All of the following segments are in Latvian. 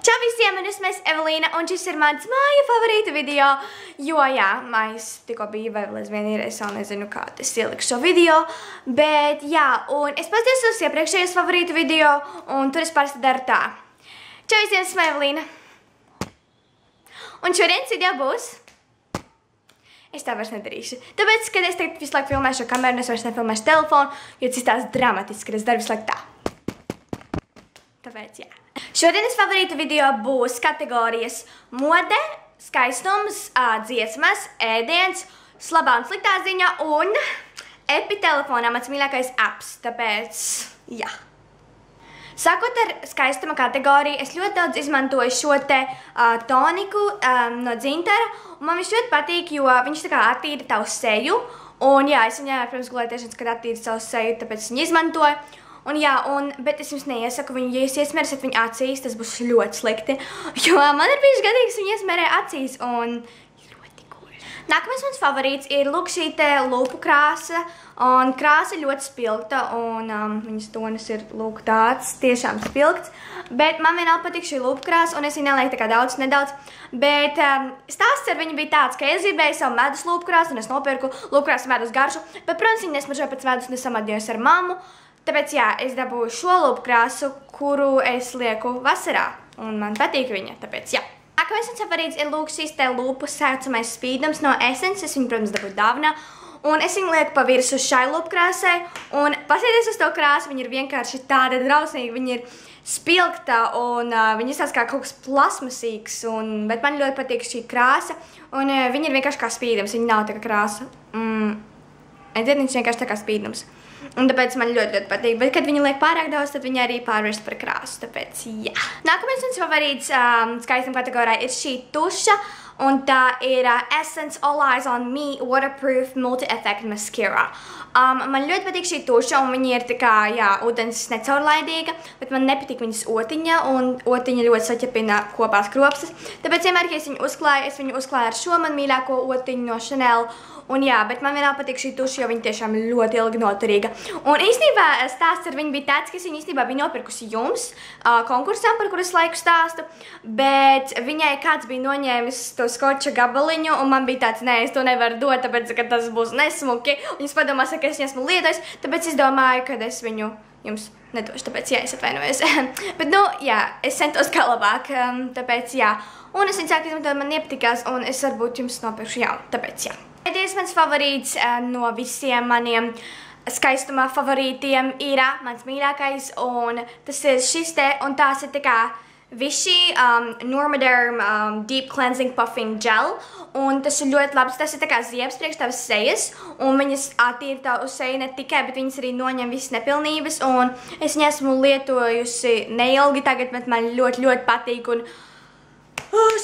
Čau visiem, un esmu Evelīna, un šis ir mans māja favorīta video, jo jā, mājas tikko bija vēl aizvien ir, es vēl nezinu, kā es ielikšu šo video, bet jā, un es paskatījos uz iepriekšējos favorītu video, un tur es parasti daru tā. Čau visiem, esmu Evelīna. Un šodienas video būs. Es tā vairs nedarīšu. Tāpēc, kad es tagad visu laiku filmēšu ar kameru, un es vairs nefilmēšu telefonu, jo tas izstās dramatiski, kad es daru visu laiku tā. Tāpēc, jā. Šodienas favorīta video būs kategorijas mode, skaistums, dziesmas, ēdiens, labā un sliktā ziņa un epitelefonā mans mīļākais apps. Tāpēc, jā. Sākot ar skaistuma kategoriju, es ļoti daudz izmantoju šo te toniku no Dzintara, un man viņš ļoti patīk, jo viņš tā kā attīra tavu seju, un jā, es viņai, protams, gulētiešanas, kad attīra savu seju, tāpēc viņu izmantoju. Un jā, bet es jums neiesaku viņu, ja jūs iesmērsiet viņu acīs, tas būs ļoti slikti, jo man ir bijuši gadīgs viņu iesmērē acīs, un ļoti cool. Nākamais mans favorīts ir, lūk, šī te lūpu krāsa, un krāsa ļoti spilgta, un viņas tonis ir, lūk, tāds, tiešām spilgts, bet man vienalga patīk šī lūpu krāsa, un es viņu nelieku tā kā daudz, nedaudz, bet stāsts ar viņu bija tāds, ka es gribēju savu medus lūpu krāsu, un es nopirku lūpu krāsu medus garšu, bet, protams, viņu nesmaržoju pēc medus, un es samadījos ar mammu. Tāpēc, jā, es dabūju šo lūpu krāsu, kuru es lieku vasarā, un man patīk viņa, tāpēc, jā. Nākamais mans favorīts ir, lūk, šīs te lūpu saucamais spīdums no Essence, es viņu, protams, dabūju dāvinā, un es viņu lieku pa virsu šai lūpu krāsai, un pasieties uz to krāsu, viņa ir vienkārši tāda drausmīga, viņa ir spilgta, un viņa izstāsta kā kaut kas plasmasīgs, bet man ļoti patīk šī krāsa, un viņa ir vienkārši kā spīdums, viņa nav tā kā krāsa. Viņš vienkārši tā kā spīdums. Un tāpēc man ļoti patīk, bet kad viņi liek pārāk daudz, tad viņi arī pārvērst par krāsu, tāpēc jā. Nākamais mans favorīts skaistuma kategorijā ir šī tuša, un tā ir Essence All Eyes on Me Waterproof Multi-Effect Mascara. Man ļoti patīk šī tuša, un viņa ir tā kā, jā, ūdens necaurlaidīga, bet man nepatīk viņas otiņa, un otiņa ļoti saķepina kopās kropstas. Tāpēc vienmēr, ja es viņu uzklāju ar šo man mīļāko otiņu no Chanel, un jā, bet man vienmēr patīk šī tuša, jo viņa tiešām ir ļoti ilgi noturīga. Un īstenībā stāsts ar viņu bija tāds, ka es viņu īstenībā biju nopirkusi jums konkursam, par kuru es laiku stāstu, bet viņai kāds bija noņēmis to skoča gabaliņu, un man bija tāds, nē, es to nevaru dot, tāpēc, ka tas būs nesmuki, un es padomās, ka es viņu esmu lietojis, tāpēc es domāju, ka es viņu jums nedošu, tāpēc, jā, es atvainojos. Bet, nu, jā, es centos kā labāk, tāpēc, jā. Un es viņu sāku izmantot, man iepatikās, un es varbūt jums nopirkšu jaunu, tāpēc, jā. Pēdējais mans favorīts no visiem maniem skaistuma favorītiem ir mans mīļākais, un tas ir šis te, un tās ir tā kā Vichy Normaderm Deep Cleansing Puffing Gel, un tas ir ļoti labs, tas ir tā kā ziepes priekš tavas sejas, un viņas attīra tavu seju ne tikai, bet viņas arī noņem visas nepilnības, un es viņu esmu lietojusi neilgi tagad, bet man ļoti patīk, un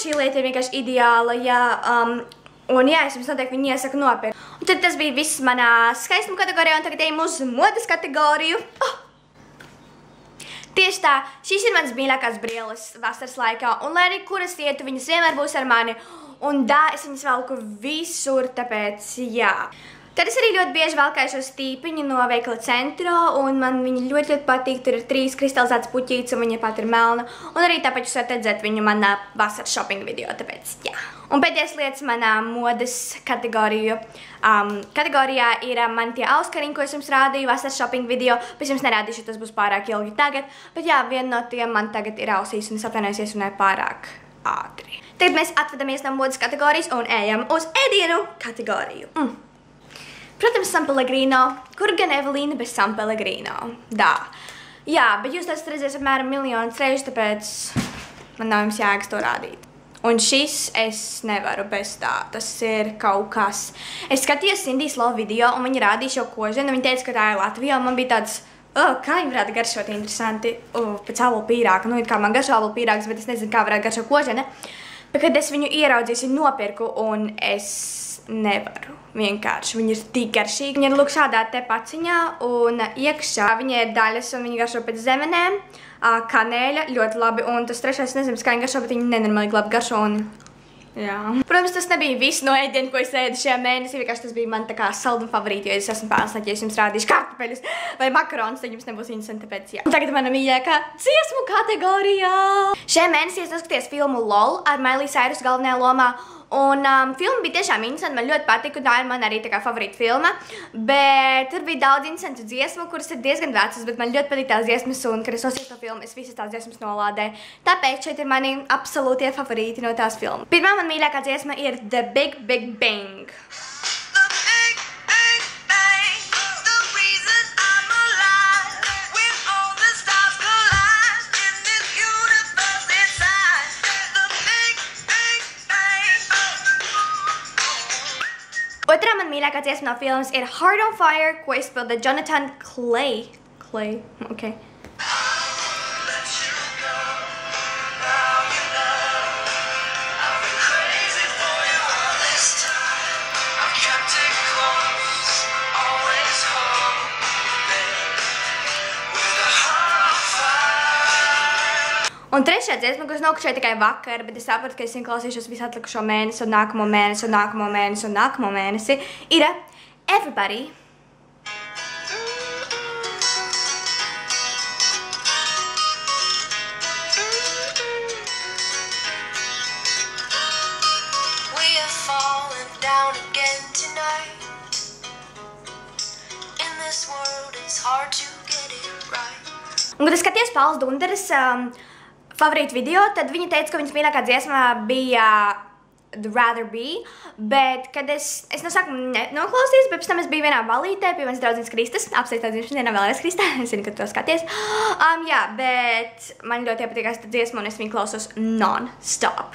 šī lieta ir vienkārši ideāla, jā. Un jā, es jums noteikti viņu iesaku nopirkt. Un tad tas bija viss manā skaistuma kategorijā, un tagad ejam uz modes kategoriju. Tieši tā, šīs ir manas mīļākās brilles vasaras laikā, un lai arī kuras ietu, viņas vienmēr būs ar mani, un es viņas velku visur, tāpēc jā. Tad es arī ļoti bieži velkāju šo stīpiņu no veikala Centro, un man viņa ļoti patīk, tur ir 3 kristalizētas puķītes, un viņa pat ir melna, un arī tāpēc jūs varat redzēt viņu manā vasaras shopping video, tāpēc jā. Un pēdējais lietas manā modes kategorijā ir man tie auskariņi, ko es jums rādīju vasaras shopping video, bet es jums nerādīšu, tas būs pārāk ilgi tagad, bet jā, viena no tiem man tagad ir ausīs, un es atvainojos, ja runāju pārāk ātri. Tagad mēs atvadamies no modes kategorijas un ejam uz ēdienu kategoriju. Protams, San Pellegrino. Kur gan Evelīna bez San Pellegrino? Dā. Jā, bet jūs tas redzēs apmēram miljonus reižu, tāpēc man nav jums jēgas to rādīt. Un šis es nevaru bez tā. Tas ir kaut kas. Es skatījos Cindy's Love video, un viņa rādīja šo koženu, un viņa teica, ka tā ir Latvijā, un man bija tāds, kā viņa varētu garšot interesanti, pēc ābolu pīrāga. Nu, it kā man garšo ābolu pīrāgs, bet es nezinu, kā varētu garšot kožene. Bet, kad es viņu ieraudzīju, viņu nopirku, un es nevaru. Vienkārši. Viņa ir tik garšīga. Viņa ir lūk šādā te paciņā, un iekšā viņai ir daļas, un viņa garšo pēc zemenēm, kanēļa, ļoti labi, un tas trešais, nezinu, kā viņa garšo, bet viņa nenormāli labi garšo, un Jā. Protams, tas nebija viss no ēdienu, ko es ēdu šajā mēnesī. Vienkārši tas bija man tā kā salduma favorīti, jo es esmu pārsnāt, ja es jums rādīšu kartupeļus vai makaronus, tad jums nebūs interesanti, tāpēc jā. Un tagad mana mīļākā dziesmu kategorijā. Šajā mēnesī es noskaties filmu LOL ar Miley Cyrus galvenajā lomā. Un filma bija tiešām interesanti, man ļoti patika, un tā ir man arī tā kā favorīta filma. Bet tur bija daudz interesantu dziesmu, kuras ir diezgan vecas, bet man ļoti patīk tās dziesmas, un, kad es noskatos to filmu, es visas tās dziesmas nolādēju. Tāpēc šeit ir mani absolūtie favorīti no tās filmas. Pirmā man mīļākā dziesma ir The Big Big Bang. Otrā man mīļākā dziesma no filmas ir Heart on Fire, ko izpilda Jonathan Clay. Ok. Un trešā dziesma, ko es nokušēju tikai vakar, bet es sapratu, ka es viņu klausīšos visu atlikušo mēnesi un nākamo mēnesi un nākamo mēnesi un nākamo mēnesi, ir Everybody. We have fallen down again tonight. In this world it's hard to get it right. Un, kad es skatījos Pauls Dunderes favorītu video, tad viņa teica, ka viņas mīļākā dziesma bija The Rather Be, bet, kad es no sākuma noklausījos, bet pēc tam es biju vienā balītē pie manas draudzenes Kristas, apsveicu tās dzimšanas dienā vēlreiz Kristā, es zinu, ka tu to skaties. Jā, bet man ļoti iepatīkās tā dziesma, un es viņu klausos non-stop.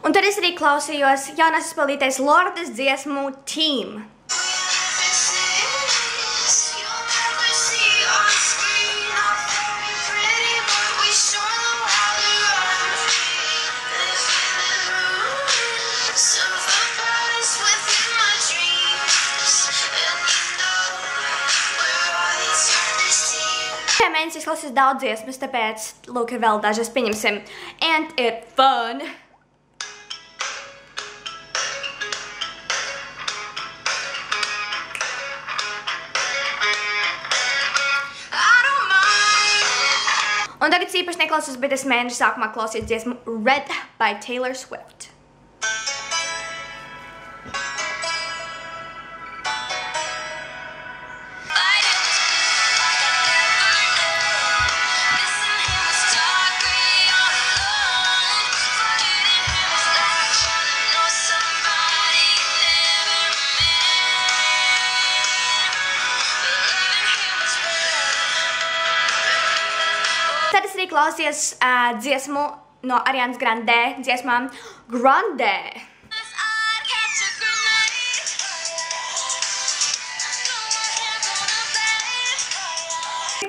Un tad es arī klausījos jaunās izpildītais Lordas dziesmu Team. Šajā mēnesī es klausījos daudz dziesmas, tāpēc, lūk, ir vēl dažas, pieņemsim. And it fun. Un tagad es īpaši neklausos, bet es mēneša sākumā klausījos dziesmu Red by Taylor Swift. Tad es arī klausījos dziesmu no Arianas Grande, dziesmām Grande.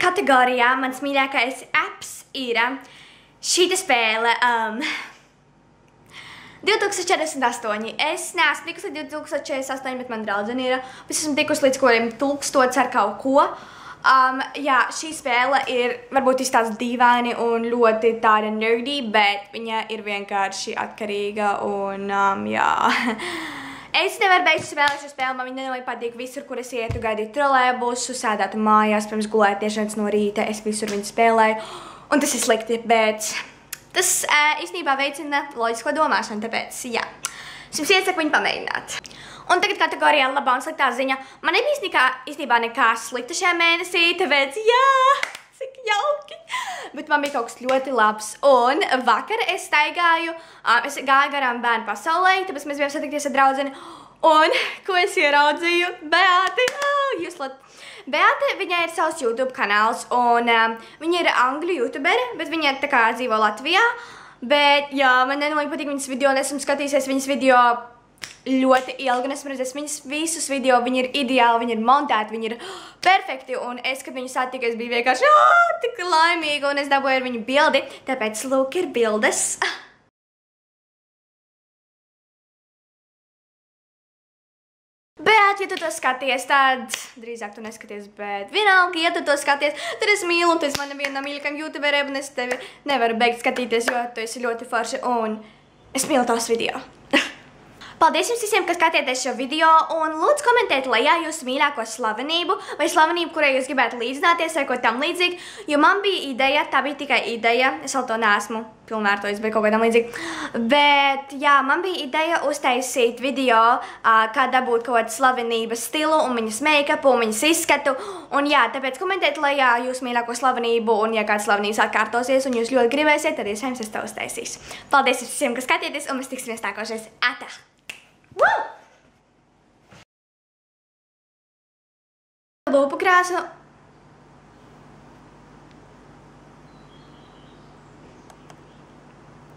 Kategorijā mans mīļākais apps ir šīta spēle 2048. Es neesmu tikusi līdz 2048, bet man draudzene ir. Es esmu tikusi līdz kodiem 1000 ar kaut ko. Jā, šī spēle ir varbūt izstāsta dīvaini un ļoti tāda nerdy, bet viņa ir vienkārši atkarīga un, jā. Es nevaru beigt spēlēt šo spēli, man viņa nenolīgi patīk visur, kur es ietu, gaidīt trolēbusu, sēdētu mājās, pirms gulēt tiešanas no rīta, es visur viņu spēlēju, un tas ir slikti, bet tas īstenībā veicina loģisko domāšanu, tāpēc, jā. Es jums iesaku viņu pamēģināt. Un tagad kategorijā labā un sliktā ziņa. Man nebija īstenībā nekā slikta šajā mēnesī, tāpēc jā, cik jauki. Bet man bija kaut kas ļoti labs. Un vakar es staigāju, es gāju garām bērnu pasaulē, tāpēc mēs bijām satikties ar draudzeni. Un ko es ieraudzīju? Beāti, Beāte, viņai ir savs YouTube kanāls, un viņa ir angļu youtubere, bet viņa tā kā dzīvo Latvijā. Bet jā, man nenolīgi patīk viņas video, un esmu skatījusies viņas video ļoti ilgi, un esmu redzējis viņas visus video, viņi ir ideāli, viņi ir montēti, viņi ir perfekti, un es, kad viņu satiku, es biju vienkārši tik laimīga, un es dabūju ar viņu bildi, tāpēc lūk ir bildes. Bet, ja tu to skaties, tad drīzāk tu neskaties, bet vienalga, ja tu to skaties, tad es mīlu, un tu esi man viena no mīļākajām youtuberiem, un es tevi nevaru beigt skatīties, jo tu esi ļoti forši, un es mīlu tavs video. Paldies jums visiem, kas skatieties šo video, un lūdzu komentēt lejā jūsu mīļāko slavenību, vai slavenību, kurai jūs gribētu līdzināties, vai ko tam līdzīgi, jo man bija ideja, tā bija tikai ideja, es vēl to neesmu pilnvērtojis, vai kaut ko tam līdzīgi, bet, jā, man bija ideja uztaisīt video, kā dabūt kaut kādu slavenības stilu, un viņas make-upu, un viņas izskatu, un jā, tāpēc komentēt lejā jūsu mīļāko slavenību, un ja kāds slavenības atkārtosies, un jūs ļoti gribēsiet, tad iespējams es to uztaisīšu. Paldies visiem, kas skatieties, un mēs tiksimies nākošais. Atā! Woo! Lūpu krāsu.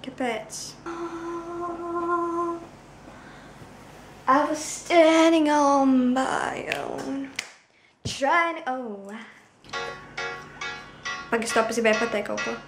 Kāpēc? I was standing on my own, trying to... Pagaid, stop, es gribēju pateikt kaut ko.